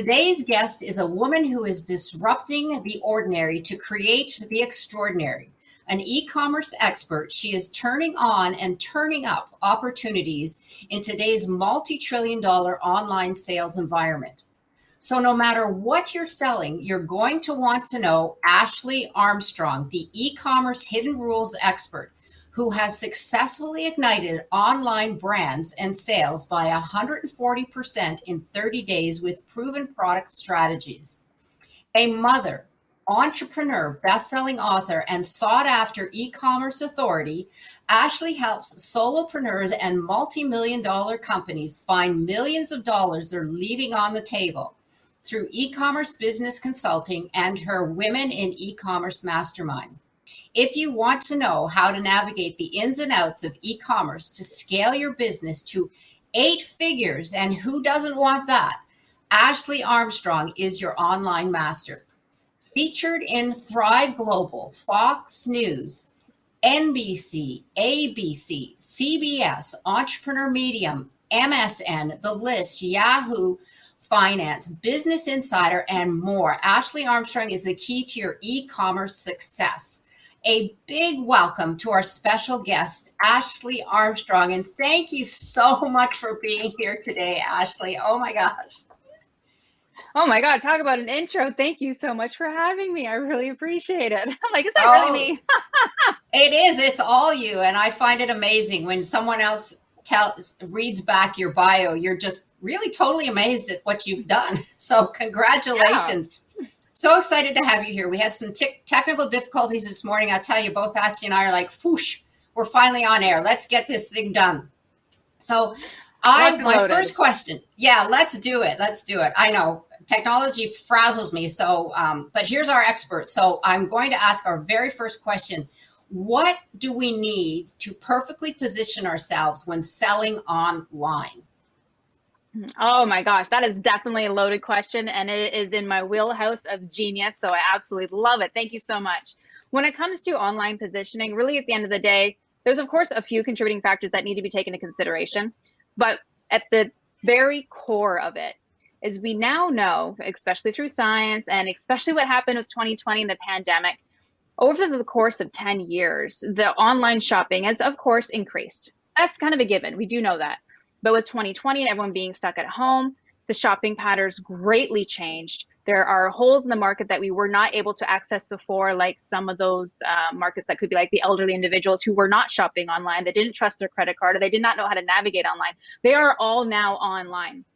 Today's guest is a woman who is disrupting the ordinary to create the extraordinary. An e-commerce expert, she is turning on and turning up opportunities in today's multi-trillion-dollar online sales environment. So no matter what you're selling, you're going to want to know Ashley Armstrong, the e-commerce hidden rules expert, who has successfully ignited online brands and sales by 140% in 30 days with proven product strategies. A mother, entrepreneur, best-selling author, and sought-after e-commerce authority, Ashley helps solopreneurs and multi-million-dollar companies find millions of dollars they're leaving on the table through e-commerce business consulting and her Women in E-commerce Mastermind. If you want to know how to navigate the ins and outs of e-commerce to scale your business to 8 figures, and who doesn't want that, Ashley Armstrong is your online master. Featured in Thrive Global, Fox News, NBC, ABC, CBS, Entrepreneur Medium, MSN, The List, Yahoo Finance, Business Insider, and more. Ashley Armstrong is the key to your e-commerce success. A big welcome to our special guest, Ashley Armstrong. And thank you so much for being here today, Ashley. Oh my gosh. Oh my God, talk about an intro. Thank you so much for having me. I really appreciate it. I'm like, is that really me? It is. It's all you. And I find it amazing when someone else reads back your bio. You're just really totally amazed at what you've done. So congratulations. Yeah. So excited to have you here. We had some technical difficulties this morning. I'll tell you, both Ashley and I are like, whoosh, we're finally on air. Let's get this thing done. So my first question, yeah, let's do it. Let's do it. I know technology frazzles me. So, but here's our expert. So I'm going to ask our very first question. What do we need to perfectly position ourselves when selling online? Oh my gosh, that is definitely a loaded question, and it is in my wheelhouse of genius, so I absolutely love it. Thank you so much. When it comes to online positioning, really at the end of the day, there's of course a few contributing factors that need to be taken into consideration, but at the very core of it is we now know, especially through science and especially what happened with 2020 and the pandemic, over the course of 10 years, the online shopping has of course increased. That's kind of a given, we do know that. But with 2020 and everyone being stuck at home, the shopping patterns greatly changed. There are holes in the market that we were not able to access before, like some of those markets that could be like the elderly individuals who were not shopping online, that didn't trust their credit card, or they did not know how to navigate online. They are all now online.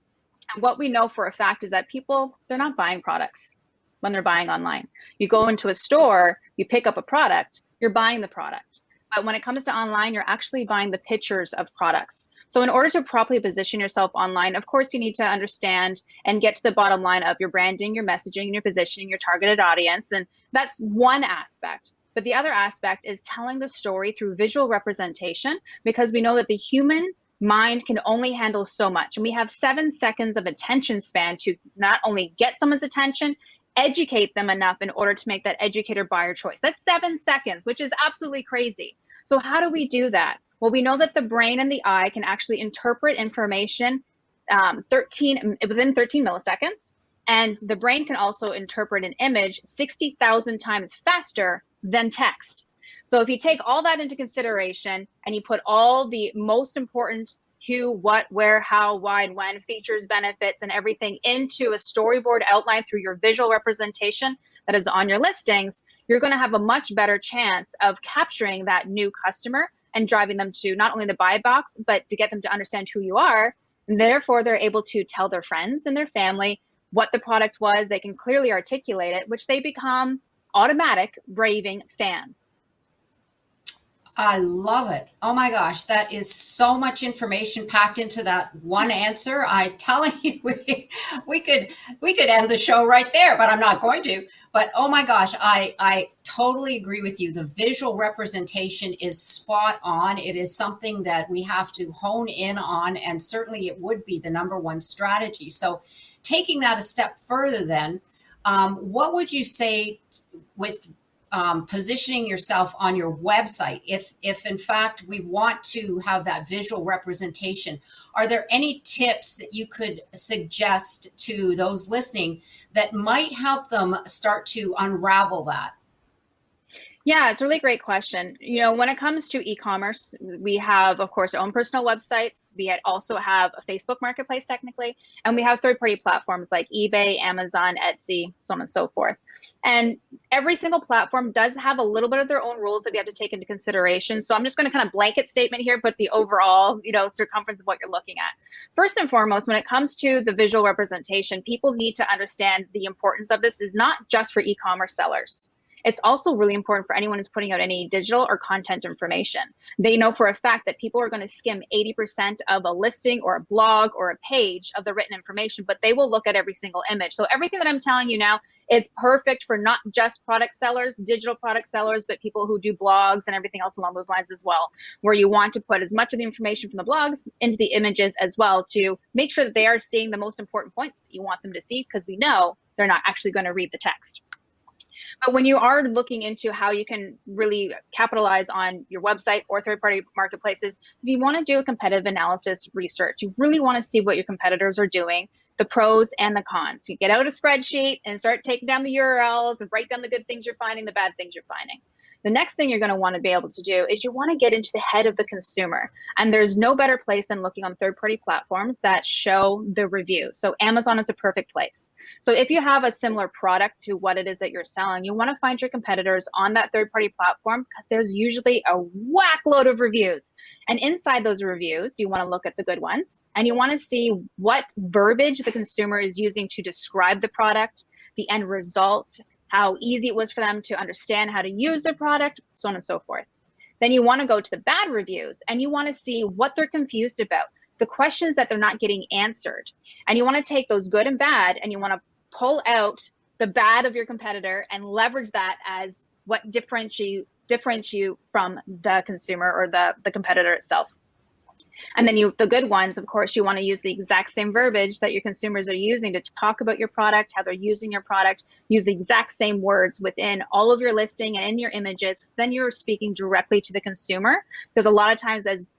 And what we know for a fact is that people, they're not buying products when they're buying online. You go into a store, you pick up a product, you're buying the product. But when it comes to online, you're actually buying the pictures of products. So in order to properly position yourself online, of course, you need to understand and get to the bottom line of your branding, your messaging, your positioning, your targeted audience. And that's one aspect. But the other aspect is telling the story through visual representation, because we know that the human mind can only handle so much. And we have 7 seconds of attention span to not only get someone's attention, educate them enough in order to make that educator buyer choice. That's 7 seconds, which is absolutely crazy. So how do we do that? Well, we know that the brain and the eye can actually interpret information within 13 milliseconds. And the brain can also interpret an image 60,000 times faster than text. So if you take all that into consideration and you put all the most important who, what, where, how, why, and when, features, benefits, and everything into a storyboard outline through your visual representation that is on your listings, you're going to have a much better chance of capturing that new customer and driving them to not only the buy box, but to get them to understand who you are. And therefore, they're able to tell their friends and their family what the product was. They can clearly articulate it, which they become automatic raving fans. I love it. Oh my gosh, that is so much information packed into that one answer. I'm telling you, we could end the show right there, but I'm not going to. But oh my gosh, I totally agree with you. The visual representation is spot on. It is something that we have to hone in on, and certainly it would be the #1 strategy. So taking that a step further then, what would you say with positioning yourself on your website, if in fact we want to have that visual representation, are there any tips that you could suggest to those listening that might help them start to unravel that? Yeah, it's a really great question. When it comes to e-commerce, we have, of course, our own personal websites. We also have a Facebook marketplace technically, and we have third-party platforms like eBay, Amazon, Etsy, so on and so forth. And every single platform does have a little bit of their own rules that we have to take into consideration. So I'm just going to kind of blanket statement here, but the overall, circumference of what you're looking at. First and foremost, when it comes to the visual representation, people need to understand the importance of this is not just for e-commerce sellers. It's also really important for anyone who's putting out any digital or content information. They know for a fact that people are going to skim 80% of a listing or a blog or a page of the written information, but they will look at every single image. So everything that I'm telling you now is perfect for not just product sellers, digital product sellers, but people who do blogs and everything else along those lines as well, where you want to put as much of the information from the blogs into the images as well to make sure that they are seeing the most important points that you want them to see, because we know they're not actually going to read the text. But when you are looking into how you can really capitalize on your website or third-party marketplaces, you want to do a competitive analysis research. You really want to see what your competitors are doing, the pros and the cons. You get out a spreadsheet and start taking down the URLs and write down the good things you're finding, the bad things you're finding. The next thing you're going to want to be able to do is you want to get into the head of the consumer. And there's no better place than looking on third-party platforms that show the review. So Amazon is a perfect place. So if you have a similar product to what it is that you're selling, you want to find your competitors on that third-party platform, because there's usually a whack load of reviews. And inside those reviews, you want to look at the good ones, and you want to see what verbiage the consumer is using to describe the product, the end result, how easy it was for them to understand how to use the product, so on and so forth. Then you want to go to the bad reviews, and you want to see what they're confused about, the questions that they're not getting answered. And you want to take those good and bad, and you want to pull out the bad of your competitor and leverage that as what differentiates you from the consumer or the competitor itself. And then the good ones, of course, you want to use the exact same verbiage that your consumers are using to talk about your product, how they're using your product, use the exact same words within all of your listing and in your images. Then you're speaking directly to the consumer, because a lot of times as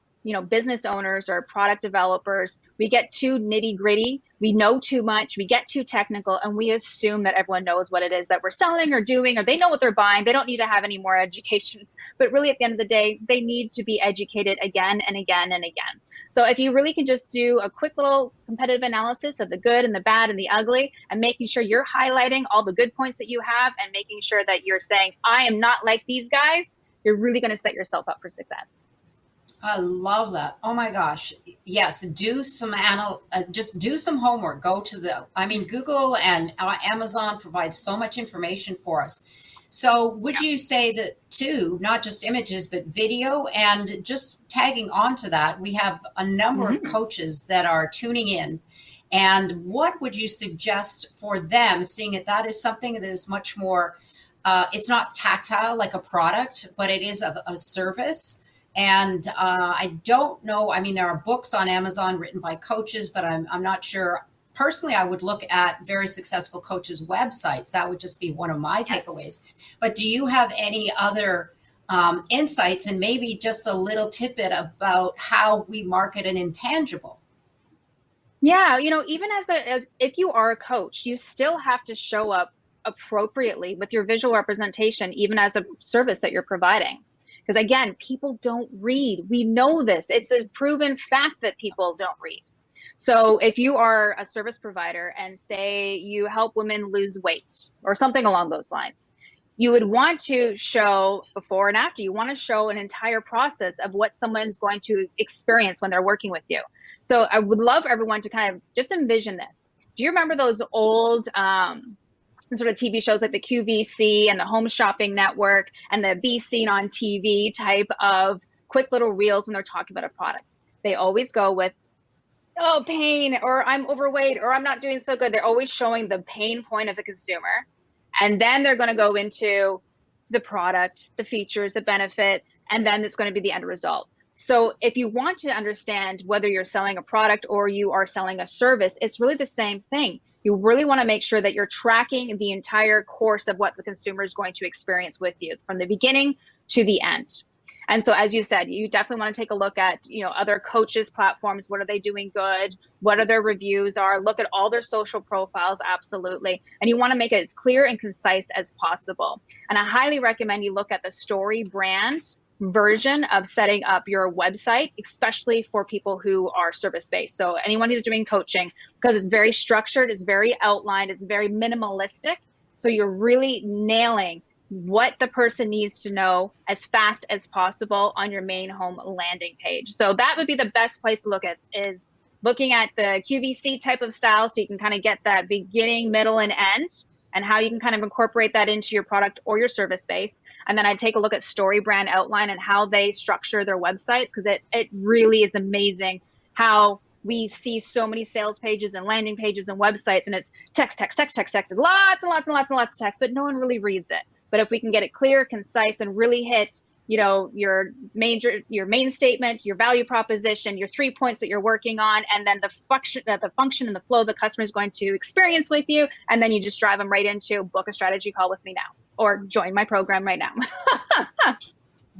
business owners or product developers, we get too nitty gritty. We know too much. We get too technical, and we assume that everyone knows what it is that we're selling or doing, or they know what they're buying. They don't need to have any more education. But really, at the end of the day, they need to be educated again and again and again. So if you really can just do a quick little competitive analysis of the good and the bad and the ugly, and making sure you're highlighting all the good points that you have, and making sure that you're saying, I am not like these guys, you're really going to set yourself up for success. I love that. Oh my gosh. Yes. Do some just do some homework. Go to Google and Amazon provides so much information for us. So would you say that too, not just images, but video, and just tagging on to that, we have a number of coaches that are tuning in. And what would you suggest for them, seeing that is something that is much more, it's not tactile like a product, but it is a service. And I don't know, there are books on Amazon written by coaches, but I'm not sure. Personally, I would look at very successful coaches' websites. That would just be one of my takeaways. But do you have any other insights, and maybe just a little tidbit about how we market an intangible? Yeah, even if you are a coach, you still have to show up appropriately with your visual representation, even as a service that you're providing. Because again, people don't read. We know this. It's a proven fact that people don't read. So if you are a service provider and say you help women lose weight or something along those lines, you would want to show before and after. You want to show an entire process of what someone's going to experience when they're working with you. So I would love everyone to kind of just envision this. Do you remember those old sort of TV shows like the QVC and the Home Shopping Network and the Be Seen on TV type of quick little reels when they're talking about a product? They always go with, oh, pain, or I'm overweight, or I'm not doing so good. They're always showing the pain point of the consumer. And then they're going to go into the product, the features, the benefits, and then it's going to be the end result. So if you want to understand whether you're selling a product or you are selling a service, it's really the same thing. You really want to make sure that you're tracking the entire course of what the consumer is going to experience with you from the beginning to the end. And so, as you said, you definitely want to take a look at, other coaches' platforms. What are they doing good? What are their reviews are? Look at all their social profiles, absolutely. And you want to make it as clear and concise as possible. And I highly recommend you look at the story brand version of setting up your website, especially for people who are service-based. So anyone who's doing coaching, because it's very structured, it's very outlined, it's very minimalistic. So you're really nailing what the person needs to know as fast as possible on your main home landing page. So that would be the best place to look at, is looking at the QVC type of style, so you can kind of get that beginning, middle, and end, and how you can kind of incorporate that into your product or your service base. And then I'd take a look at story brand outline and how they structure their websites, because it really is amazing how we see so many sales pages and landing pages and websites, and it's text, text, text, text, text, and lots and lots and lots and lots of text, but no one really reads it. But if we can get it clear, concise, and really hit, your main statement, your value proposition, your 3 points that you're working on, and then the function and the flow the customer is going to experience with you, and then you just drive them right into book a strategy call with me now, or join my program right now.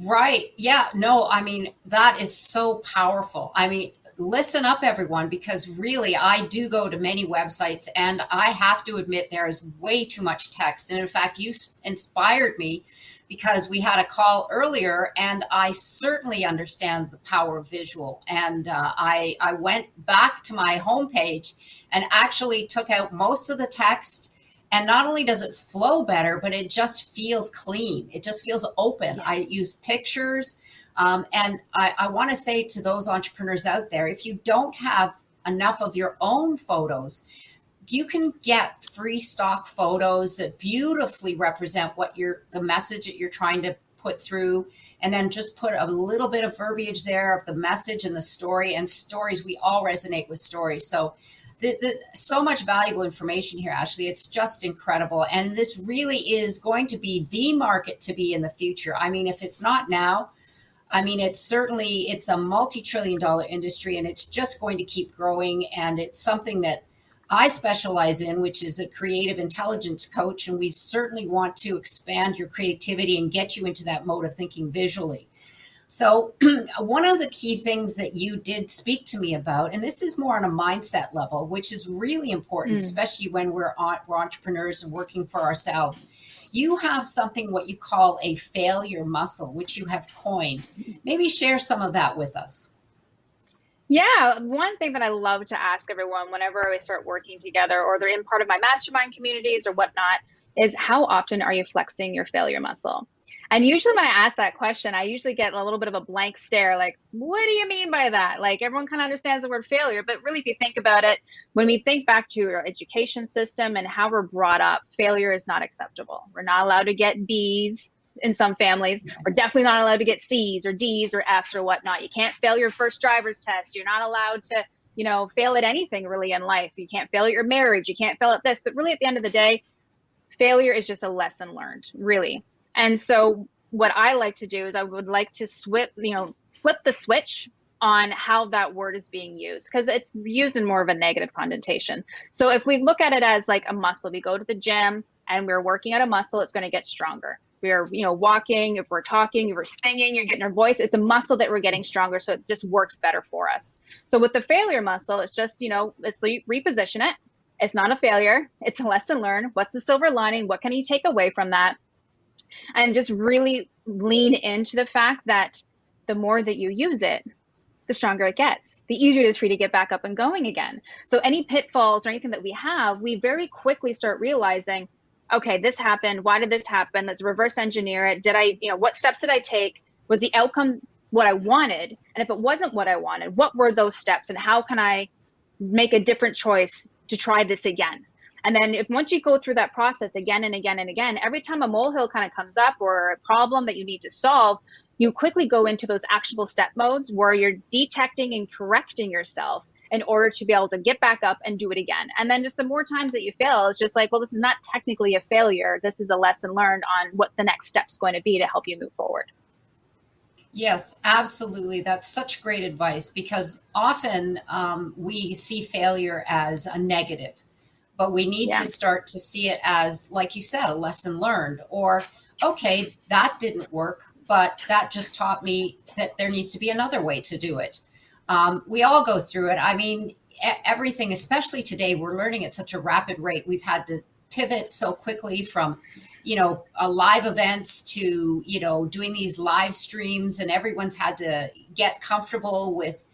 Right. Yeah. No, I mean, that is so powerful. I mean, listen up, everyone, because really, I do go to many websites, and I have to admit there is way too much text. And in fact, you inspired me, because we had a call earlier, and I certainly understand the power of visual. And I went back to my homepage and actually took out most of the text. And not only does it flow better, but it just feels clean. It just feels open. Yeah. I use pictures. And I want to say to those entrepreneurs out there, if you don't have enough of your own photos, you can get free stock photos that beautifully represent the message that you're trying to put through. And then just put a little bit of verbiage there of the message and the story. And stories, we all resonate with stories. So so much valuable information here, Ashley. It's just incredible. And this really is going to be the market to be in the future. I mean, if it's not now, I mean, it's a multi-trillion-dollar industry, and it's just going to keep growing. And it's something that I specialize in, which is a creative intelligence coach. And we certainly want to expand your creativity and get you into that mode of thinking visually. So one of the key things that you did speak to me about, and this is more on a mindset level, which is really important, especially when we're entrepreneurs and working for ourselves. You have something, what you call a failure muscle, which you have coined. Maybe share some of that with us. Yeah, one thing that I love to ask everyone whenever we start working together, or they're in part of my mastermind communities or whatnot, is how often are you flexing your failure muscle? And usually when I ask that question, I usually get a little bit of a blank stare, like, what do you mean by that? Like, everyone kind of understands the word failure, but really, if you think about it, when we think back to our education system and how we're brought up, failure is not acceptable. We're not allowed to get B's in some families. We're definitely not allowed to get C's or D's or F's or whatnot. You can't fail your first driver's test. You're not allowed to, fail at anything really in life. You can't fail at your marriage. You can't fail at this. But really, at the end of the day, failure is just a lesson learned, really. And so what I like to do is I would like to flip the switch on how that word is being used, because it's used in more of a negative connotation. So if we look at it as like a muscle, we go to the gym and we're working at a muscle, it's going to get stronger. We're, walking, if we're talking, if we're singing, you're getting our voice, it's a muscle that we're getting stronger. So it just works better for us. So with the failure muscle, it's just, let's reposition it. It's not a failure. It's a lesson learned. What's the silver lining? What can you take away from that? And just really lean into the fact that the more that you use it, the stronger it gets, the easier it is for you to get back up and going again. So any pitfalls or anything that we have, we very quickly start realizing, okay, this happened. Why did this happen? Let's reverse engineer it. What steps did I take? Was the outcome what I wanted? And if it wasn't what I wanted, what were those steps? And how can I make a different choice to try this again? And then once you go through that process again and again and again, every time a molehill kind of comes up or a problem that you need to solve, you quickly go into those actionable step modes where you're detecting and correcting yourself in order to be able to get back up and do it again. And then just the more times that you fail, it's just like, well, this is not technically a failure. This is a lesson learned on what the next step's going to be to help you move forward. Yes, absolutely. That's such great advice, because often we see failure as a negative. but we need Yeah. to start to see it as, like you said, a lesson learned, or, okay, that didn't work, but that just taught me that there needs to be another way to do it. We all go through it. I mean, everything, especially today, we're learning at such a rapid rate. We've had to pivot so quickly from, live events to, doing these live streams, and everyone's had to get comfortable with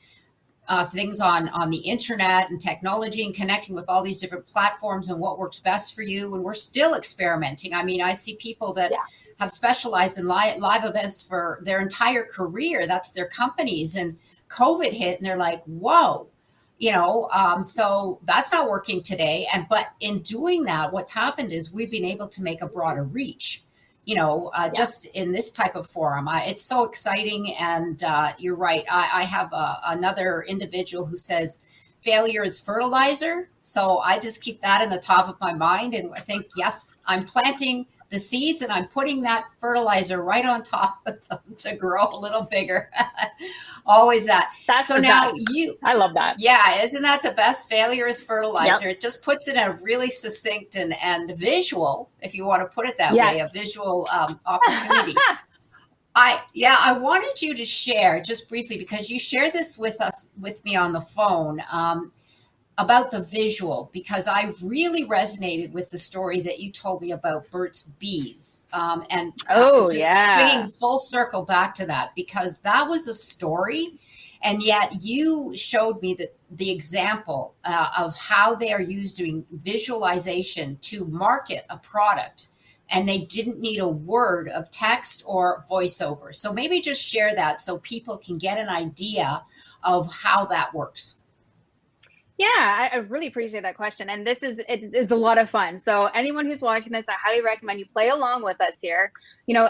things on the internet and technology and connecting with all these different platforms and what works best for you. And we're still experimenting. I mean, I see people that have specialized in live events for their entire career. That's their companies. And COVID hit and they're like, whoa, so that's not working today. But in doing that, what's happened is we've been able to make a broader reach, just in this type of forum. It's so exciting. And you're right. I have another individual who says failure is fertilizer. So I just keep that in the top of my mind. And I think, yes, I'm planting the seeds and I'm putting that fertilizer right on top of them to grow a little bigger. Always that. That's so the now best. you, I love that. yeah, isn't that the best? Failure is fertilizer. Yep. It just puts it in a really succinct and visual, if you want to put it that way, a visual opportunity. I wanted you to share just briefly, because you shared this with me on the phone, about the visual, because I really resonated with the story that you told me about Burt's Bees, and swinging full circle back to that, because that was a story, and yet you showed me the example of how they are using visualization to market a product, and they didn't need a word of text or voiceover. So maybe just share that so people can get an idea of how that works. Yeah, I really appreciate that question. And it is a lot of fun. So anyone who's watching this, I highly recommend you play along with us here.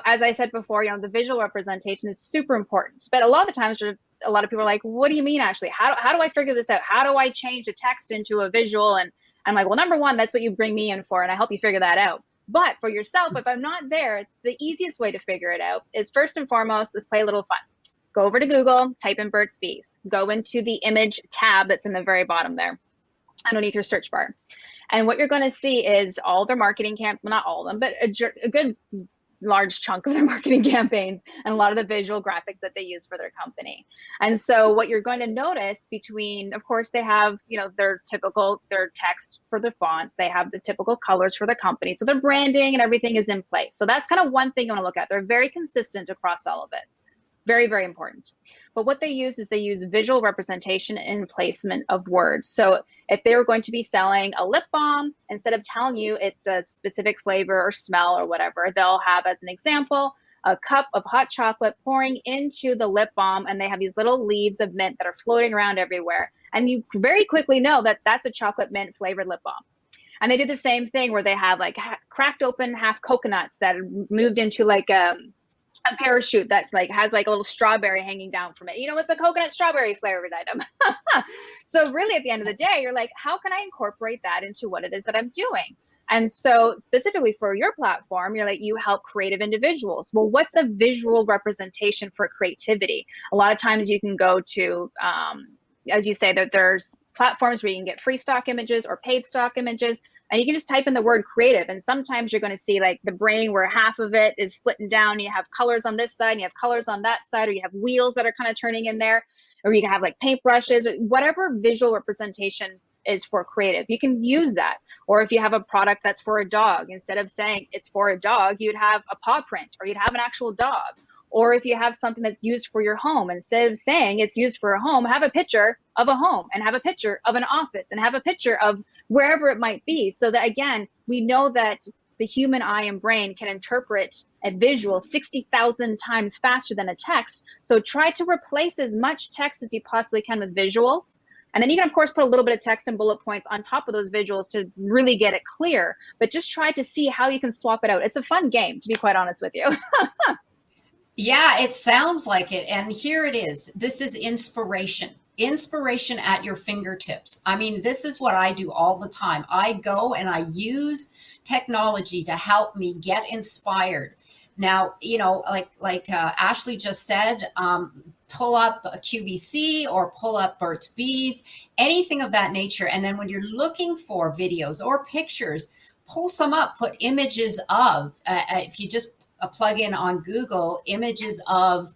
As I said before, the visual representation is super important. But a lot of the times, a lot of people are like, what do you mean, actually? How do I figure this out? How do I change a text into a visual? And I'm like, well, number one, that's what you bring me in for, and I help you figure that out. But for yourself, if I'm not there, the easiest way to figure it out is, first and foremost, let's play a little fun. Go over to Google, type in Burt's Bees, go into the image tab that's in the very bottom there, underneath your search bar. And what you're going to see is all their marketing not all of them, but a good large chunk of their marketing campaigns and a lot of the visual graphics that they use for their company. And so what you're going to notice between, of course, they have, their text for the fonts, they have the typical colors for the company. So their branding and everything is in place. So that's kind of one thing you want to look at. They're very consistent across all of it. Very, very important. But what they use visual representation and placement of words. So if they were going to be selling a lip balm, instead of telling you it's a specific flavor or smell or whatever, they'll have, as an example, a cup of hot chocolate pouring into the lip balm, and they have these little leaves of mint that are floating around everywhere. And you very quickly know that that's a chocolate mint flavored lip balm. And they do the same thing where they have like cracked open half coconuts that moved into like a parachute that's has a little strawberry hanging down from it. It's a coconut strawberry flavored item. So really at the end of the day, you're like, how can I incorporate that into what it is that I'm doing? And so specifically for your platform, you help creative individuals. Well, what's a visual representation for creativity? A lot of times you can go to, as you say, that there's platforms where you can get free stock images or paid stock images, and you can just type in the word creative. And sometimes you're going to see like the brain where half of it is splitting down. You have colors on this side, and you have colors on that side, or you have wheels that are kind of turning in there, or you can have like paintbrushes, or whatever visual representation is for creative. You can use that. Or if you have a product that's for a dog, instead of saying it's for a dog, you'd have a paw print, or you'd have an actual dog. Or if you have something that's used for your home, instead of saying it's used for a home, have a picture of a home, and have a picture of an office, and have a picture of wherever it might be. So that, again, we know that the human eye and brain can interpret a visual 60,000 times faster than a text. So try to replace as much text as you possibly can with visuals. And then you can, of course, put a little bit of text and bullet points on top of those visuals to really get it clear. But just try to see how you can swap it out. It's a fun game, to be quite honest with you. Yeah, it sounds like it. And here it is. This is inspiration. Inspiration at your fingertips. I mean, this is what I do all the time. I go and I use technology to help me get inspired. Now, like Ashley just said, pull up a QVC or pull up Burt's Bees, anything of that nature. And then when you're looking for videos or pictures, pull some up, put images of, if you just plug in on Google, images of,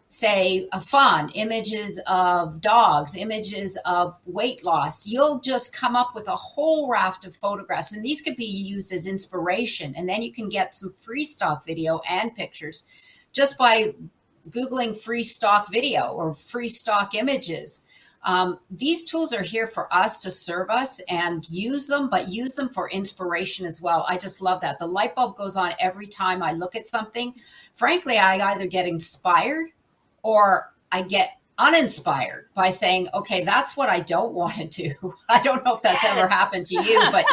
say, a fun, images of dogs, images of weight loss, you'll just come up with a whole raft of photographs. And these could be used as inspiration. And then you can get some free stock video and pictures just by Googling free stock video or free stock images. These tools are here for us to serve us, and use them, but use them for inspiration as well. I just love that. The light bulb goes on every time I look at something. Frankly, I either get inspired or I get uninspired by saying, okay, that's what I don't want to do. I don't know if that's ever happened to you, but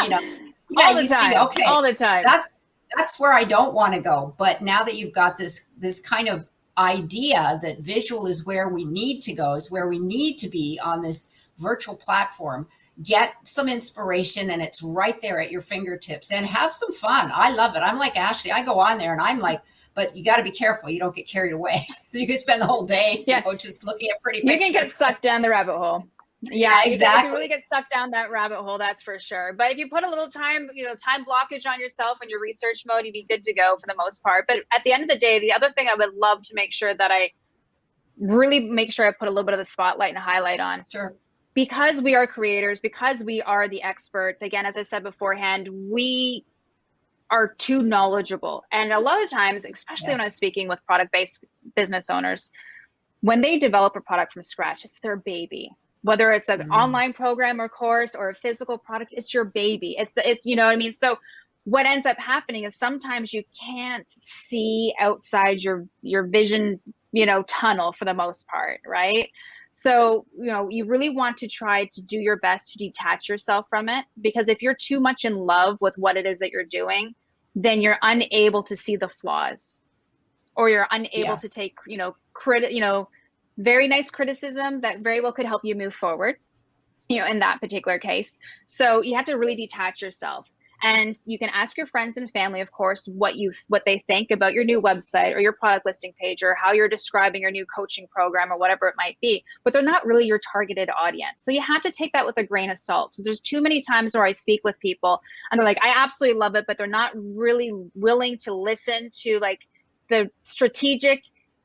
yeah, you see, okay, all the time. That's where I don't want to go. But now that you've got this kind of idea that visual is where we need to go, is where we need to be on this virtual platform, get some inspiration, and it's right there at your fingertips, and have some fun. I love it. I'm like Ashley, I go on there and I'm like, but you got to be careful you don't get carried away. So you could spend the whole day just looking at pretty pictures. You can get sucked down the rabbit hole. Yeah, exactly. You really get sucked down that rabbit hole, that's for sure. But if you put a little time, time blockage on yourself in your research mode, you'd be good to go for the most part. But at the end of the day, the other thing I would love to make sure that I really make sure I put a little bit of the spotlight and highlight on. Sure. Because we are creators, because we are the experts, again, as I said beforehand, we are too knowledgeable. And a lot of times, especially when I'm speaking with product-based business owners, when they develop a product from scratch, it's their baby. Whether it's an online program or course or a physical product, it's your baby. It's you know what I mean? So what ends up happening is sometimes you can't see outside your vision, tunnel for the most part, right? So, you really want to try to do your best to detach yourself from it, because if you're too much in love with what it is that you're doing, then you're unable to see the flaws, or you're unable to take, very nice criticism that very well could help you move forward, in that particular case. So you have to really detach yourself. And you can ask your friends and family, of course, what they think about your new website or your product listing page, or how you're describing your new coaching program, or whatever it might be, but they're not really your targeted audience. So you have to take that with a grain of salt. So there's too many times where I speak with people and they're like, I absolutely love it, but they're not really willing to listen to the strategic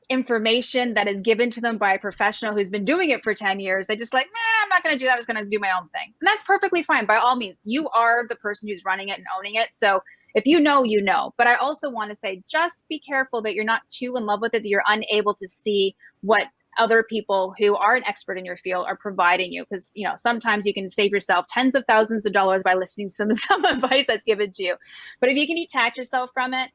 information that is given to them by a professional who's been doing it for 10 years. They just like, I'm not going to do that. I'm just going to do my own thing. And that's perfectly fine. By all means, you are the person who's running it and owning it. So if you know, you know. But I also want to say, just be careful that you're not too in love with it, that you're unable to see what other people who are an expert in your field are providing you. Because, sometimes you can save yourself tens of thousands of dollars by listening to some advice that's given to you. But if you can detach yourself from it,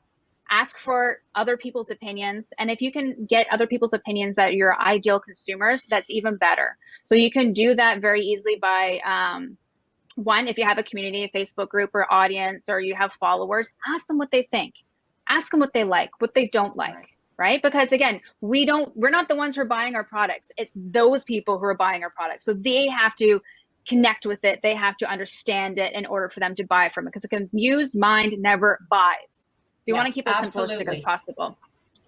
ask for other people's opinions. And if you can get other people's opinions that are your ideal consumers, that's even better. So you can do that very easily by, one, if you have a community, a Facebook group or audience, or you have followers, ask them what they think. Ask them what they like, what they don't like, right? Because again, we're not the ones who are buying our products. It's those people who are buying our products. So they have to connect with it. They have to understand it in order for them to buy from it, because a confused mind never buys. So you want to keep it as simplistic as possible.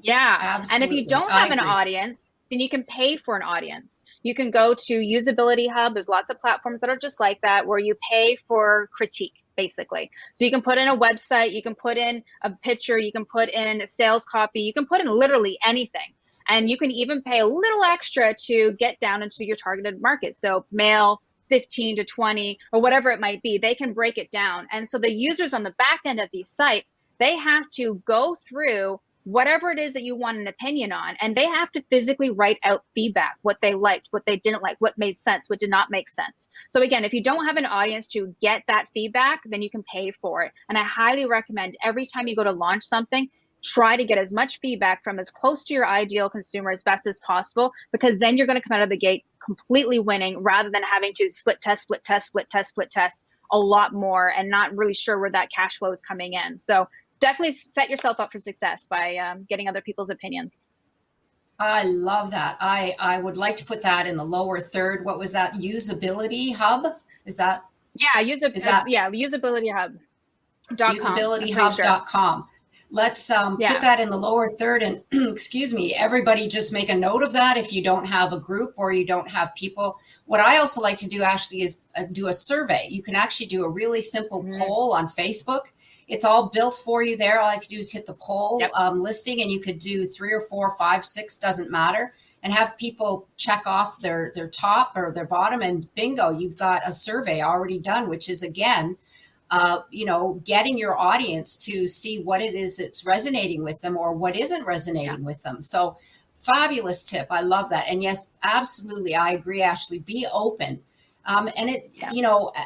Yeah. Absolutely. And if you don't have an audience, then you can pay for an audience. You can go to Usability Hub. There's lots of platforms that are just like that, where you pay for critique, basically. So you can put in a website, you can put in a picture, you can put in a sales copy, you can put in literally anything. And you can even pay a little extra to get down into your targeted market. So male, 15 to 20, or whatever it might be, they can break it down. And so the users on the back end of these sites, they have to go through whatever it is that you want an opinion on, and they have to physically write out feedback, what they liked, what they didn't like, what made sense, what did not make sense. So again, if you don't have an audience to get that feedback, then you can pay for it. And I highly recommend every time you go to launch something, try to get as much feedback from as close to your ideal consumer as best as possible, because then you're going to come out of the gate completely winning, rather than having to split test a lot more and not really sure where that cash flow is coming in. So definitely set yourself up for success by getting other people's opinions. I love that. I would like to put that in the lower third. What was that? Usability Hub? Is that? Yeah, Usability Hub. Usabilityhub.com. Let's put Yeah. that in the lower third, and excuse me, everybody just make a note of that if you don't have a group or you don't have people. What I also like to do actually is do a survey. You can actually do a really simple Mm. poll on Facebook. It's all built for you there. All I have to do is hit the poll Yep. listing, and you could do 3 or 4, 5, 6, doesn't matter, and have people check off their top or their bottom, and bingo, you've got a survey already done, which is again, getting your audience to see what it is that's resonating with them or what isn't Yeah. resonating with them. So fabulous tip. I love that. And yes, absolutely. I agree, Ashley, be open. And Yeah.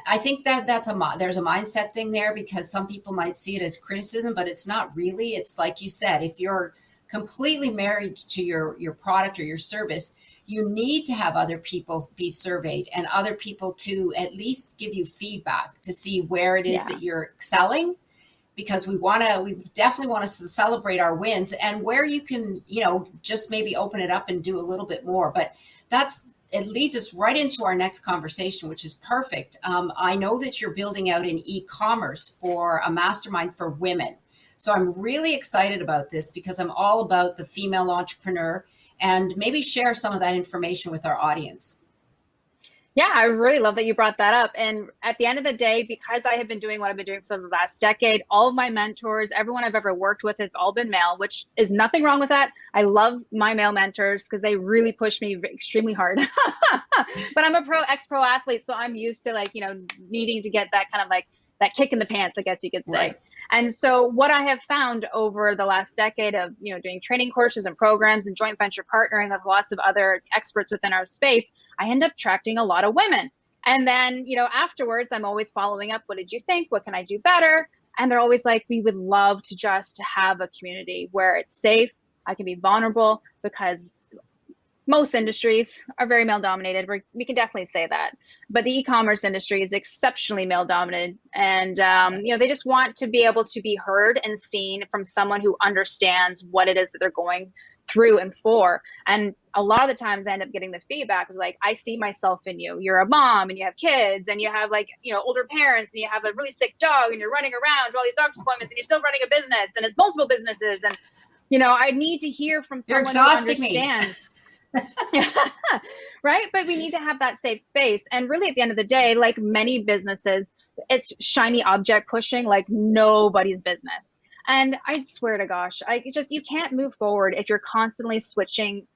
I think that there's a mindset thing there, because some people might see it as criticism, but it's not really. It's like you said, if you're completely married to your product or your service, you need to have other people be surveyed and other people to at least give you feedback to see where it is Yeah. that you're excelling, because we definitely want to celebrate our wins, and where you can, just maybe open it up and do a little bit more. But it leads us right into our next conversation, which is perfect. I know that you're building out an e-commerce for a mastermind for women. So I'm really excited about this because I'm all about the female entrepreneur, and maybe share some of that information with our audience. Yeah, I really love that you brought that up. And at the end of the day, because I have been doing what I've been doing for the last decade, all of my mentors, everyone I've ever worked with, have all been male, which is nothing wrong with that. I love my male mentors because they really push me extremely hard. But I'm a ex-pro athlete, so I'm used to needing to get that kind of like that kick in the pants, I guess you could say. Right. And so what I have found over the last decade of, doing training courses and programs and joint venture partnering with lots of other experts within our space, I end up attracting a lot of women. And then, afterwards, I'm always following up. What did you think? What can I do better? And they're always like, we would love to just have a community where it's safe. I can be vulnerable, because most industries are very male dominated. We can definitely say that, but the e-commerce industry is exceptionally male dominated, and they just want to be able to be heard and seen from someone who understands what it is that they're going through and for. And a lot of the times I end up getting the feedback of like, I see myself in you. You're a mom and you have kids and you have older parents and you have a really sick dog and you're running around to all these doctor's appointments and you're still running a business and it's multiple businesses. And I need to hear from You're someone who exhausting me. understands. Right? But we need to have that safe space. And really, at the end of the day, like many businesses, it's shiny object pushing like nobody's business. And I swear to gosh, you can't move forward if you're constantly switching,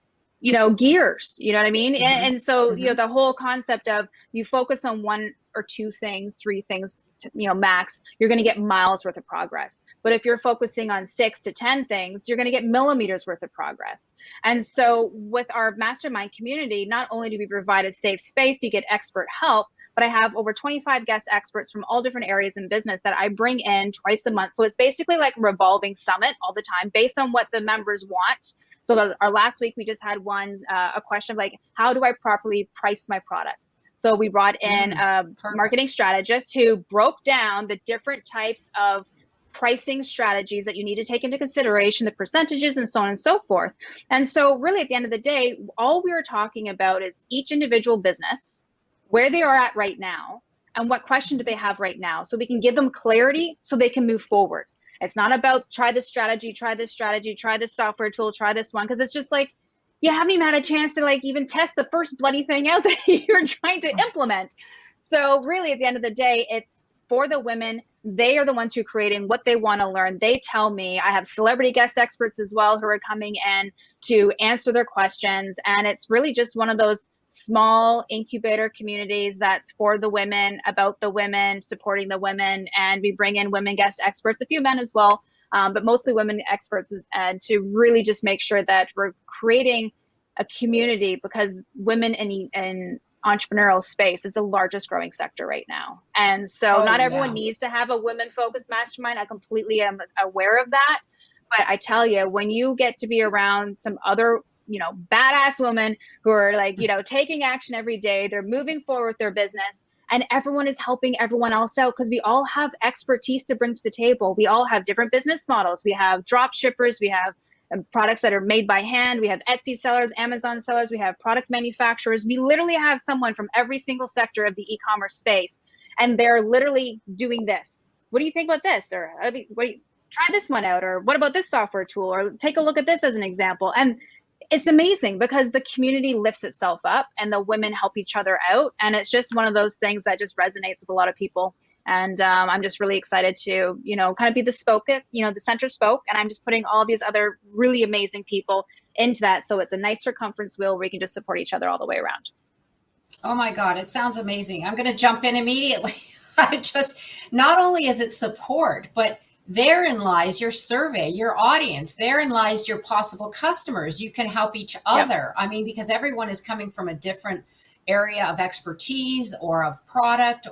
gears, you know what I mean? Mm-hmm. And so, Mm-hmm. the whole concept of you focus on 1 or 2 things, 3 things, max, you're going to get miles worth of progress. But if you're focusing on 6 to 10 things, you're going to get millimeters worth of progress. And so with our mastermind community, not only do we provide a safe space, you get expert help, but I have over 25 guest experts from all different areas in business that I bring in twice a month. So it's basically like a revolving summit all the time based on what the members want. So our last week, we just had a question of like, how do I properly price my products? So we brought in a marketing strategist who broke down the different types of pricing strategies that you need to take into consideration, the percentages and so on and so forth. And so really at the end of the day, all we were talking about is each individual business, where they are at right now, and what question do they have right now, so we can give them clarity so they can move forward. It's not about try this strategy, try this software tool, try this one, because it's just like, you haven't even had a chance to like even test the first bloody thing out that you're trying to implement. So really at the end of the day, it's for the women. They are the ones who are creating what they want to learn. They tell me. I have celebrity guest experts as well who are coming in to answer their questions. And it's really just one of those small incubator communities that's for the women, about the women, supporting the women. And we bring in women guest experts, a few men as well, but mostly women experts, and to really just make sure that we're creating a community, because women in entrepreneurial space is the largest growing sector right now. And so not everyone needs to have a women-focused mastermind. I completely am aware of that. But I tell you, when you get to be around some other, badass women who are like, taking action every day, they're moving forward with their business, and everyone is helping everyone else out, because we all have expertise to bring to the table. We all have different business models. We have drop shippers. We have products that are made by hand. We have Etsy sellers, Amazon sellers. We have product manufacturers. We literally have someone from every single sector of the e-commerce space, and they're literally doing this. What do you think about this? Or try this one out, or what about this software tool, or take a look at this as an example. And it's amazing because the community lifts itself up and the women help each other out. And it's just one of those things that just resonates with a lot of people. And I'm just really excited to, kind of be the spoke, the center spoke. And I'm just putting all these other really amazing people into that. So it's a nice circumference wheel where we can just support each other all the way around. Oh my God, it sounds amazing. I'm going to jump in immediately. Not only is it support, but therein lies your survey, your audience. Therein lies your possible customers. You can help each other. Yep. I mean, because everyone is coming from a different area of expertise or of product,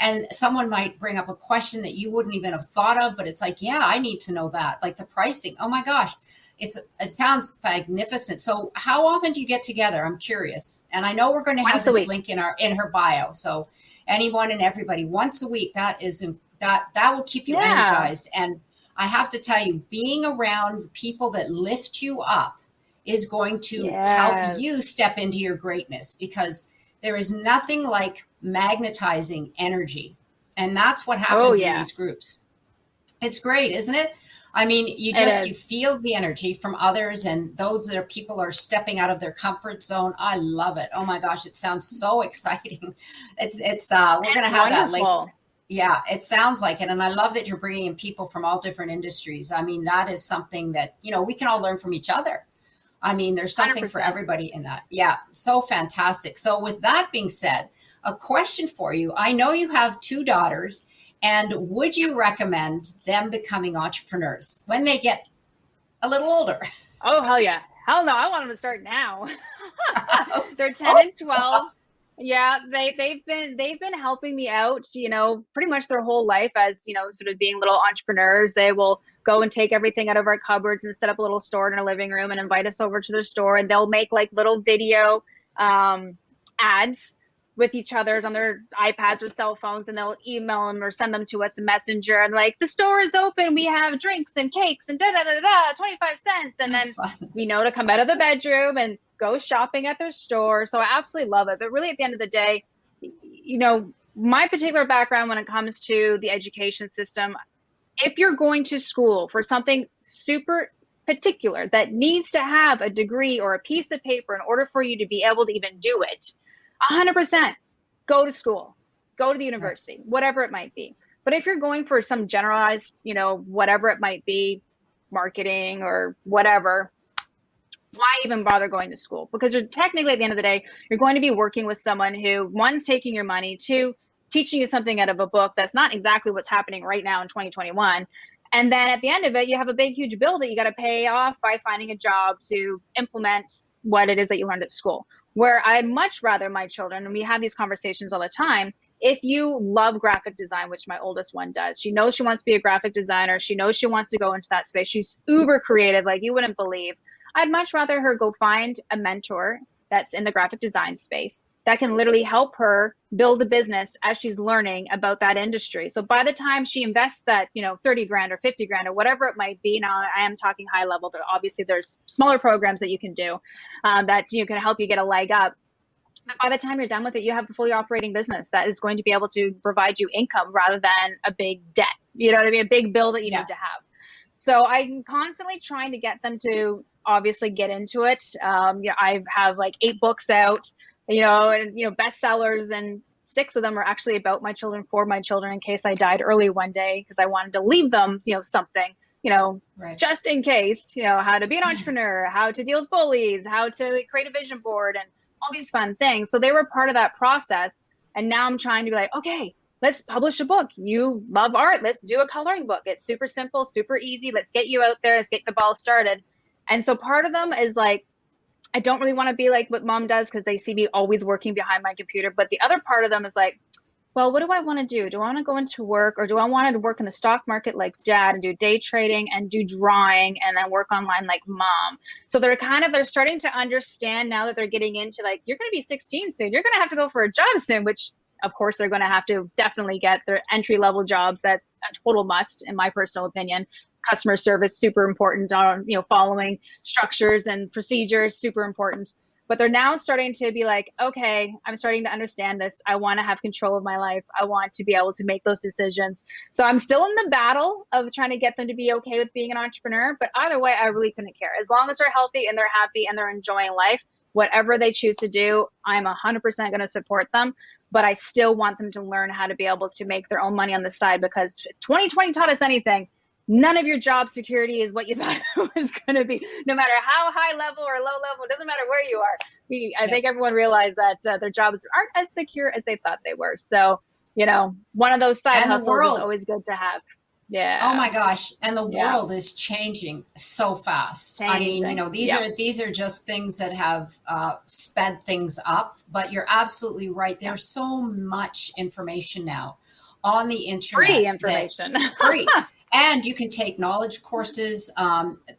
and someone might bring up a question that you wouldn't even have thought of, but it's like, yeah, I need to know that, like the pricing. Oh my gosh, it sounds magnificent. So how often do you get together? I'm curious. And I know we're going to have this link in her bio. So anyone and everybody, once a week, that will keep you energized. And I have to tell you, being around people that lift you up is going to help you step into your greatness, because there is nothing like magnetizing energy. And that's what happens in these groups. It's great, isn't it? I mean, you feel the energy from others, and those that are people are stepping out of their comfort zone. I love it. Oh my gosh, it sounds so exciting. It's we're going to have that link. Yeah, it sounds like it. And I love that you're bringing in people from all different industries. I mean, that is something that, we can all learn from each other. I mean, there's something 100%. For everybody in that. Yeah, so fantastic. So with that being said, a question for you. I know you have 2 daughters, and would you recommend them becoming entrepreneurs when they get a little older? Oh, hell yeah. Hell no, I want them to start now. They're 10 and 12. Yeah, they've been helping me out, pretty much their whole life as, sort of being little entrepreneurs. They will go and take everything out of our cupboards and set up a little store in our living room and invite us over to their store. And they'll make like little video ads with each other on their iPads or cell phones, and they'll email them or send them to us in Messenger. And like, the store is open. We have drinks and cakes and 25 cents. And then, to come out of the bedroom and go shopping at their store. So I absolutely love it. But really at the end of the day, my particular background when it comes to the education system, if you're going to school for something super particular that needs to have a degree or a piece of paper in order for you to be able to even do it, 100% go to school, go to the university, whatever it might be. But if you're going for some generalized, whatever it might be, marketing or whatever, why even bother going to school? Because you're technically, at the end of the day, you're going to be working with someone who, one's taking your money, 2, teaching you something out of a book that's not exactly what's happening right now in 2021. And then at the end of it, you have a big, huge bill that you got to pay off by finding a job to implement what it is that you learned at school. Where I'd much rather my children, and we have these conversations all the time, if you love graphic design, which my oldest one does, she knows she wants to be a graphic designer. She knows she wants to go into that space. She's uber creative, like you wouldn't believe. I'd much rather her go find a mentor that's in the graphic design space that can literally help her build a business as she's learning about that industry. So by the time she invests that, 30 grand or 50 grand or whatever it might be, now I am talking high level, but obviously there's smaller programs that you can do that can help you get a leg up. But by the time you're done with it, you have a fully operating business that is going to be able to provide you income rather than a big debt, a big bill that you need to have. So I'm constantly trying to get them to obviously get into it. I have like 8 books out, bestsellers, and 6 of them are actually about my children, for my children, in case I died early one day, because I wanted to leave them, something, just in case, how to be an entrepreneur, how to deal with bullies, how to create a vision board, and all these fun things. So they were part of that process. And now I'm trying to be like, okay, let's publish a book. You love art. Let's do a coloring book. It's super simple, super easy. Let's get you out there. Let's get the ball started. And so part of them is like, I don't really want to be like what mom does because they see me always working behind my computer. But the other part of them is like, well, what do I want to do? Do I want to go into work, or do I want to work in the stock market like dad and do day trading and do drawing and then work online like mom? So they're starting to understand now that they're getting into like, you're going to be 16 soon. You're going to have to go for a job soon, which of course they're going to have to definitely get their entry level jobs. That's a total must in my personal opinion. Customer service, super important. Following structures and procedures, super important. but they're now starting to be like, okay, I'm starting to understand this. I want to have control of my life. I want to be able to make those decisions. So I'm still in the battle of trying to get them to be okay with being an entrepreneur. But either way, I really couldn't care. As long as they're healthy and they're happy and they're enjoying life, whatever they choose to do, I'm 100% going to support them. But I still want them to learn how to be able to make their own money on the side, because 2020 taught us anything. None of your job security is what you thought it was going to be, no matter how high level or low level. It doesn't matter where you are. I think everyone realized that their jobs aren't as secure as they thought they were. So, one of those side hustles is always good to have. Yeah. Oh my gosh. And the world is changing so fast. I mean, these are just things that have sped things up, but you're absolutely right. There's so much information now on the internet. Free information. Free. And you can take knowledge courses.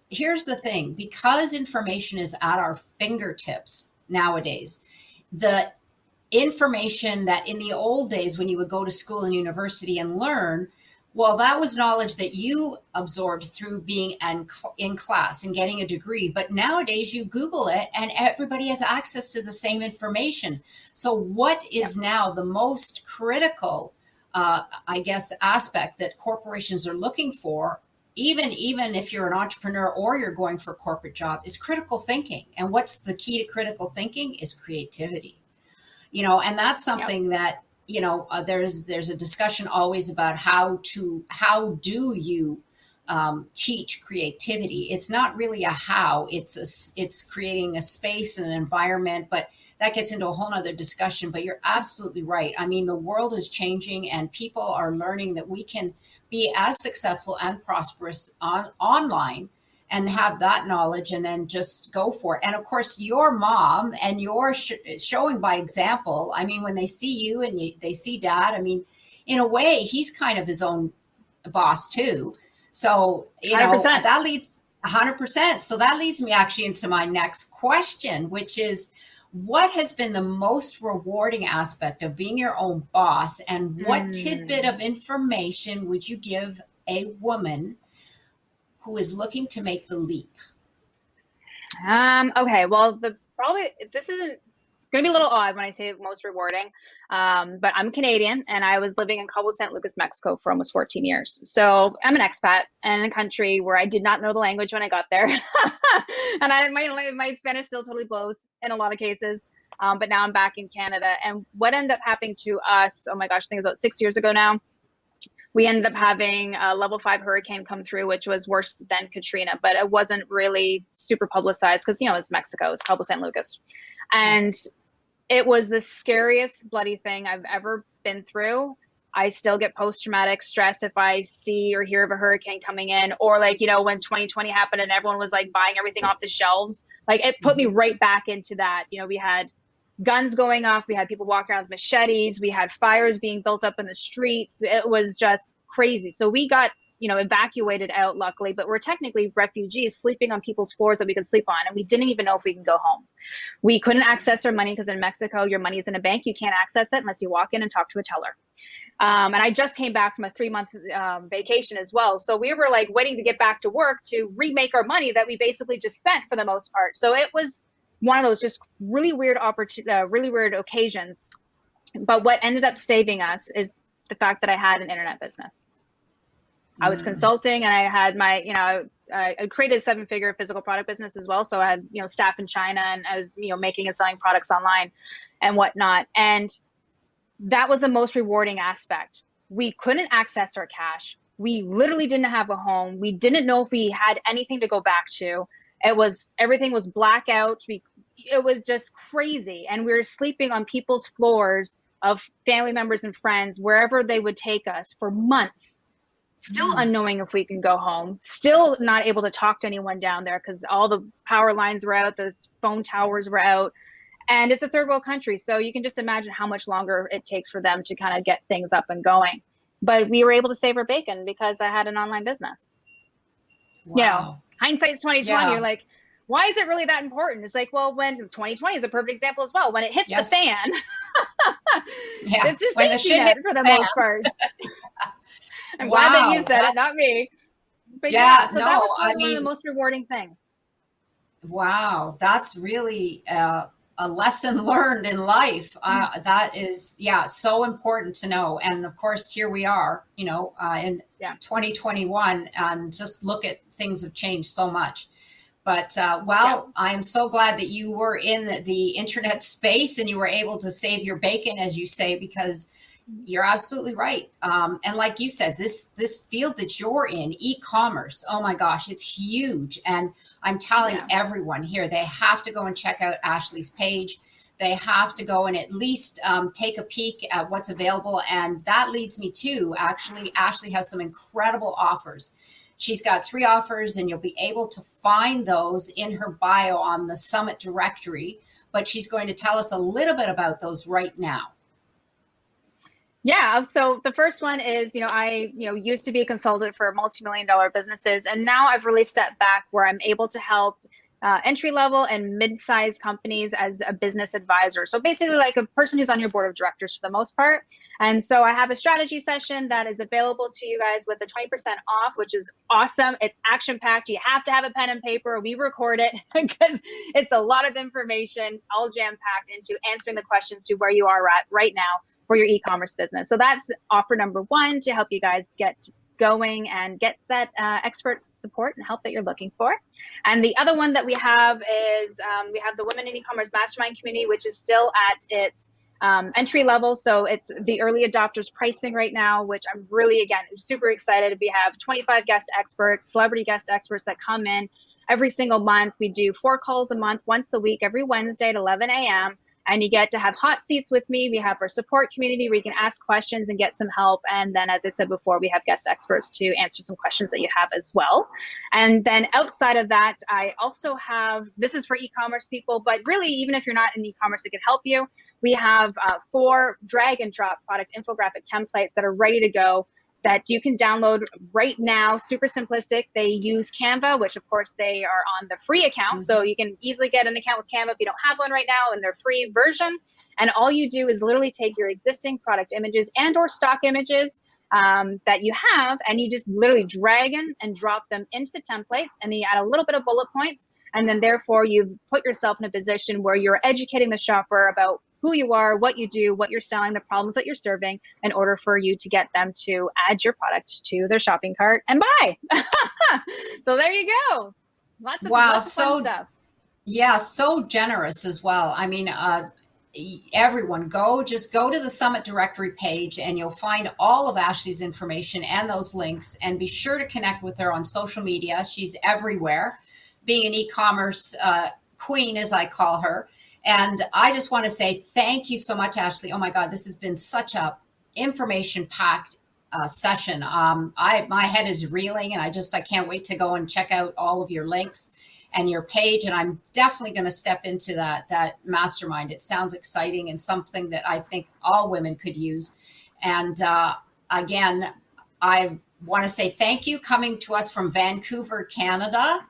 Here's the thing, because information is at our fingertips nowadays, the information that in the old days when you would go to school and university and learn, well, that was knowledge that you absorbed through being in class and getting a degree. But nowadays you Google it and everybody has access to the same information. So what is now the most critical, I guess, aspect that corporations are looking for, even if you're an entrepreneur or you're going for a corporate job, is critical thinking. And what's the key to critical thinking is creativity. And that's something that, there's a discussion always about how do you teach creativity. It's not really a how, it's creating a space and an environment, but that gets into a whole nother discussion. But you're absolutely right. I mean, the world is changing and people are learning that we can be as successful and prosperous online and have that knowledge and then just go for it. And of course, your mom and your showing by example. I mean, when they see you and they see dad, I mean, in a way, he's kind of his own boss too. So, 100%. That leads 100%. So that leads me actually into my next question, which is, what has been the most rewarding aspect of being your own boss? And what tidbit of information would you give a woman who is looking to make the leap? Okay, well, it's going to be a little odd when I say most rewarding, but I'm Canadian and I was living in Cabo San Lucas, Mexico for almost 14 years. So I'm an expat in a country where I did not know the language when I got there. And my Spanish still totally blows in a lot of cases. But now I'm back in Canada. And what ended up happening to us, oh my gosh, I think it was about 6 years ago now, we ended up having a level 5 hurricane come through, which was worse than Katrina, but it wasn't really super publicized because, it's Mexico, it's Cabo San Lucas. And it was the scariest bloody thing I've ever been through. I still get post-traumatic stress if I see or hear of a hurricane coming in, or when 2020 happened and everyone was like buying everything off the shelves, like it put me right back into that. We had guns going off, we had people walking around with machetes, we had fires being built up in the streets. It was just crazy. So we got evacuated out, luckily, but we're technically refugees sleeping on people's floors that we could sleep on, and we didn't even know if we can go home. We couldn't access our money because in Mexico, your money's in a bank. You can't access it unless you walk in and talk to a teller. And I just came back from a 3-month vacation as well. So we were like waiting to get back to work to remake our money that we basically just spent for the most part. So it was one of those just really weird occasions. But what ended up saving us is the fact that I had an internet business. I was consulting and I had my, I created a 7-figure physical product business as well. So I had, staff in China and I was, making and selling products online and whatnot. And that was the most rewarding aspect. We couldn't access our cash. We literally didn't have a home. We didn't know if we had anything to go back to. Everything was blackout. It was just crazy. And we were sleeping on people's floors of family members and friends, wherever they would take us for months. Still unknowing if we can go home, still not able to talk to anyone down there because all the power lines were out, the phone towers were out, and it's a third world country. So you can just imagine how much longer it takes for them to kind of get things up and going. But we were able to save our bacon because I had an online business. Wow. Hindsight's 2020. Yeah. You're like, why is it really that important? It's like, well, when 2020 is a perfect example as well. When it hits the fan, it's just when the shit hit for the most part. I'm glad that you said it, not me. But that was one of the most rewarding things. Wow, that's really a lesson learned in life. That is, yeah, so important to know. And of course, here we are, in 2021, and just look at things have changed so much. But I am so glad that you were in the internet space and you were able to save your bacon, as you say, because you're absolutely right. And like you said, this field that you're in, e-commerce, oh my gosh, it's huge. And I'm telling everyone here, they have to go and check out Ashley's page. They have to go and at least take a peek at what's available. And that leads me to, actually, Ashley has some incredible offers. She's got 3 offers, and you'll be able to find those in her bio on the Summit directory. But she's going to tell us a little bit about those right now. Yeah. So the first one is, I used to be a consultant for multi-million-dollar businesses, and now I've really stepped back where I'm able to help entry-level and mid-sized companies as a business advisor. So basically like a person who's on your board of directors for the most part. And so I have a strategy session that is available to you guys with a 20% off, which is awesome. It's action-packed. You have to have a pen and paper. We record it because it's a lot of information, all jam-packed into answering the questions to where you are at right now for your e-commerce business. So that's offer number 1 to help you guys get going and get that expert support and help that you're looking for. And the other one that we have is we have the Women in E-commerce Mastermind community, which is still at its entry level. So it's the early adopters pricing right now, which I'm really, again, super excited. We have 25 guest experts, celebrity guest experts that come in every single month. We do 4 calls a month, once a week, every Wednesday at 11 a.m. And you get to have hot seats with me. We have our support community where you can ask questions and get some help. And then, as I said before, we have guest experts to answer some questions that you have as well. And then outside of that, I also have, this is for e-commerce people, but really, even if you're not in e-commerce, it can help you. We have 4 drag and drop product infographic templates that are ready to go that you can download right now. Super simplistic. They use Canva, which of course they are on the free account. So you can easily get an account with Canva if you don't have one right now in their free version. And all you do is literally take your existing product images and or stock images that you have, and you just literally drag and drop them into the templates, and then you add a little bit of bullet points. And then therefore you've put yourself in a position where you're educating the shopper about who you are, what you do, what you're selling, the problems that you're serving, in order for you to get them to add your product to their shopping cart and buy. So there you go. Lots of fun stuff. Yeah, so generous as well. I mean, everyone just go to the Summit directory page, and you'll find all of Ashley's information and those links, and be sure to connect with her on social media. She's everywhere, being an e-commerce queen, as I call her. And I just want to say thank you so much, Ashley. Oh my God, this has been such a information-packed session. My head is reeling, and I can't wait to go and check out all of your links and your page. And I'm definitely going to step into that mastermind. It sounds exciting and something that I think all women could use. And again, I want to say thank you, coming to us from Vancouver, Canada.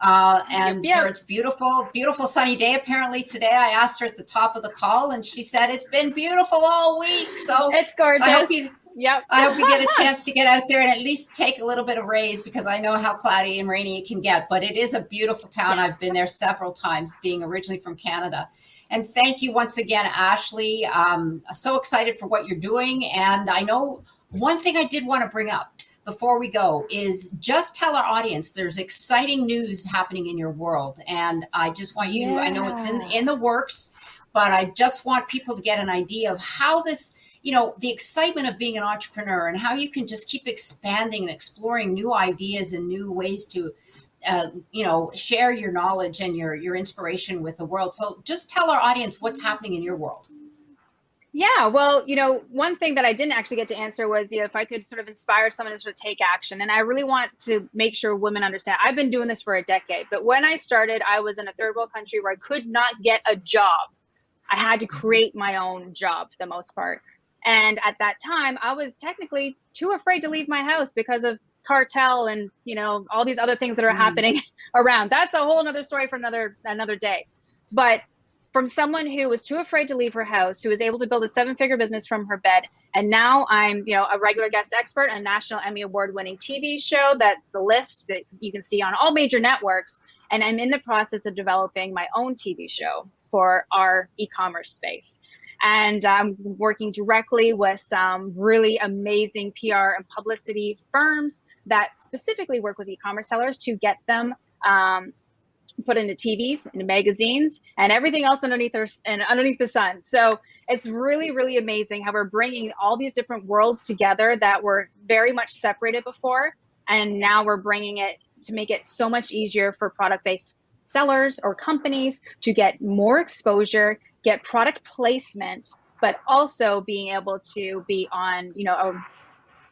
And here it's beautiful, beautiful sunny day apparently today. I asked her at the top of the call, and she said it's been beautiful all week. So it's gorgeous. I hope you get a chance to get out there and at least take a little bit of rays, because I know how cloudy and rainy it can get. But it is a beautiful town. I've been there several times, being originally from Canada. And thank you once again, Ashley. So excited for what you're doing. And I know one thing I did want to bring up before we go is just tell our audience there's exciting news happening in your world. And I just want you, I know it's in the works, but I just want people to get an idea of how this, the excitement of being an entrepreneur, and how you can just keep expanding and exploring new ideas and new ways to, share your knowledge and your inspiration with the world. So just tell our audience what's happening in your world. Yeah, well, one thing that I didn't actually get to answer was, if I could sort of inspire someone to sort of take action. And I really want to make sure women understand. I've been doing this for a decade, but when I started, I was in a third world country where I could not get a job. I had to create my own job for the most part. And at that time, I was technically too afraid to leave my house because of cartel and, all these other things that are happening around. That's a whole nother story for another day. But from someone who was too afraid to leave her house, who was able to build a 7-figure business from her bed. And now I'm, a regular guest expert on a national Emmy-Award winning TV show. That's the list that you can see on all major networks. And I'm in the process of developing my own TV show. for our e-commerce space. And I'm working directly with some really amazing PR and publicity firms that specifically work with e-commerce sellers to get them put into TVs, into magazines, and everything else underneath the sun. So it's really, really amazing how we're bringing all these different worlds together that were very much separated before. And now we're bringing it to make it so much easier for product-based sellers or companies to get more exposure, get product placement, but also being able to be on, a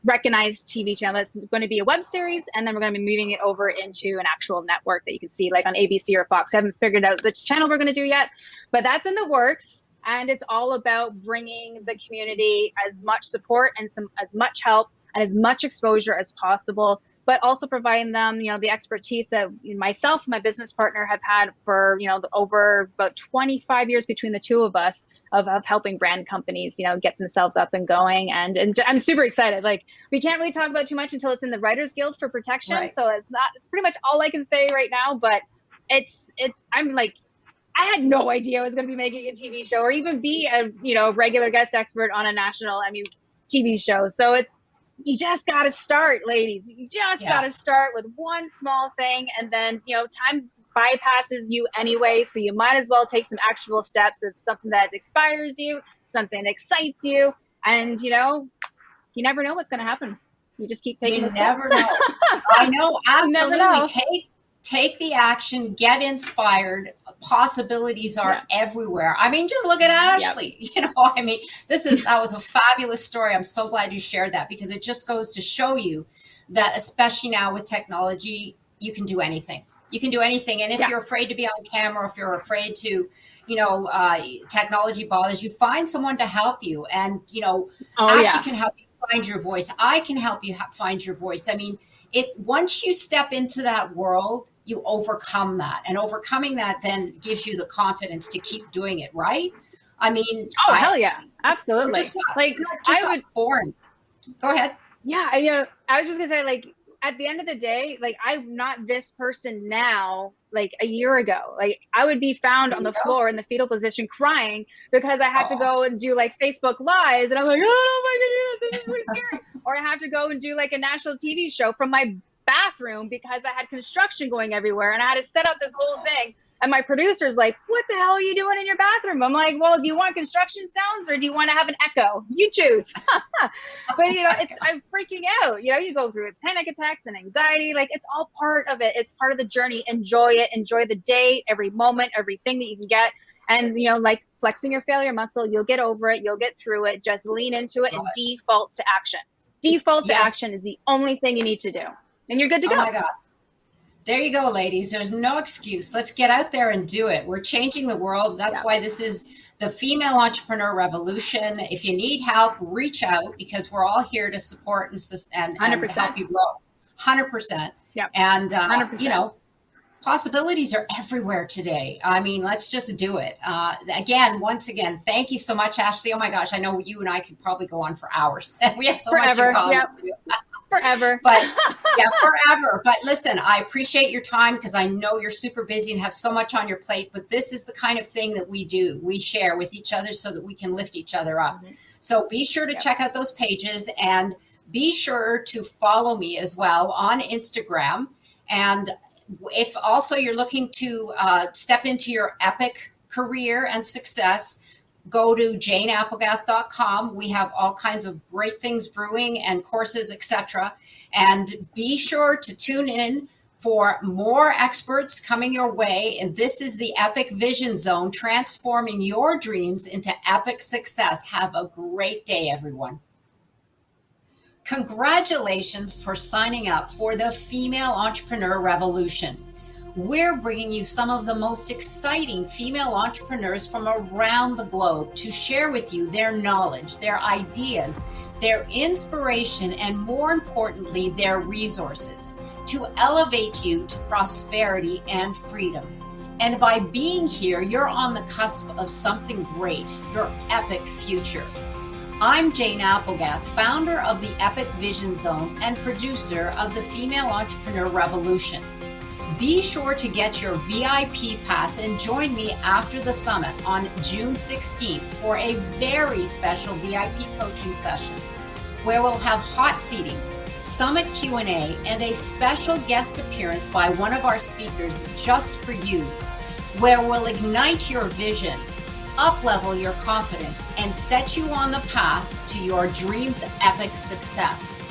recognized TV channel that's going to be a web series, and then we're going to be moving it over into an actual network that you can see like on ABC or Fox. We haven't figured out which channel we're going to do yet, but that's in the works. And it's all about bringing the community as much support and as much help and as much exposure as possible, but also providing them, the expertise that myself and my business partner have had for, over about 25 years between the two of us of helping brand companies, get themselves up and going. And I'm super excited. Like, we can't really talk about too much until it's in the Writers Guild for protection. Right. So it's pretty much all I can say right now, but I'm like, I had no idea I was going to be making a TV show or even be a, regular guest expert on a national Emmy TV show. So you just got to start, ladies. You just got to start with one small thing, and then, time bypasses you anyway. So you might as well take some actual steps of something that inspires you, something that excites you. And, you never know what's going to happen. You just keep taking those steps. You never know. I know. Absolutely. Never know. Take the action, get inspired. Possibilities are everywhere. I mean, just look at Ashley. Yep. That was a fabulous story. I'm so glad you shared that, because it just goes to show you that, especially now with technology, you can do anything. You can do anything. And if you're afraid to be on camera, if you're afraid to, technology bothers you, find someone to help you. And, Ashley can help you find your voice. I can help you find your voice. I mean, once you step into that world, you overcome that, and overcoming that then gives you the confidence to keep doing it. Right? I mean, hell yeah, absolutely. Not born. Go ahead. Yeah, I was just gonna say, like, at the end of the day, like, I'm not this person now, like a year ago. Like, I would be found on the floor in the fetal position crying because I had to go and do like Facebook Lives, and I'm like, oh my goodness, this is really scary. Or I have to go and do like a national TV show from my bathroom because I had construction going everywhere, and I had to set up this whole thing. And my producer's like, what the hell are you doing in your bathroom? I'm like, well, do you want construction sounds or do you want to have an echo? You choose. But, I'm freaking out. You go through it, panic attacks and anxiety. Like, it's all part of it. It's part of the journey. Enjoy it. Enjoy the day, every moment, everything that you can get. And, like flexing your failure muscle, you'll get over it. You'll get through it. Just lean into it and default to action. Default to action is the only thing you need to do. And you're good to go. Oh my God. There you go, ladies. There's no excuse. Let's get out there and do it. We're changing the world. That's why this is the Female Entrepreneur Revolution. If you need help, reach out, because we're all here to support and help you grow. 100%. Yeah. And, 100%. Possibilities are everywhere today. I mean, let's just do it. Once again, thank you so much, Ashley. Oh my gosh, I know you and I could probably go on for hours. We have so much in common. Yep. Forever. But forever. But listen, I appreciate your time, because I know you're super busy and have so much on your plate, but this is the kind of thing that we do. We share with each other so that we can lift each other up. Mm-hmm. So be sure to check out those pages, and be sure to follow me as well on Instagram. And if also you're looking to step into your epic career and success, go to janeapplegath.com. We have all kinds of great things brewing and courses, etc. And be sure to tune in for more experts coming your way. And this is the Epic Vision Zone, transforming your dreams into epic success. Have a great day, everyone. Congratulations for signing up for the Female Entrepreneur Revolution. We're bringing you some of the most exciting female entrepreneurs from around the globe to share with you their knowledge, their ideas, their inspiration, and more importantly, their resources to elevate you to prosperity and freedom. And by being here, you're on the cusp of something great, your epic future. I'm Jain Applegath, founder of the Epic Vision Zone and producer of the Female Entrepreneur Revolution. Be sure to get your VIP pass and join me after the summit on June 16th for a very special VIP coaching session where we'll have hot seating, summit Q&A, and a special guest appearance by one of our speakers just for you, where we'll ignite your vision, up-level your confidence, and set you on the path to your dreams' epic success.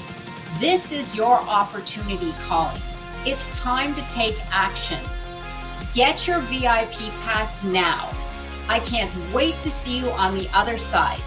This is your opportunity calling. It's time to take action. Get your VIP pass now. I can't wait to see you on the other side.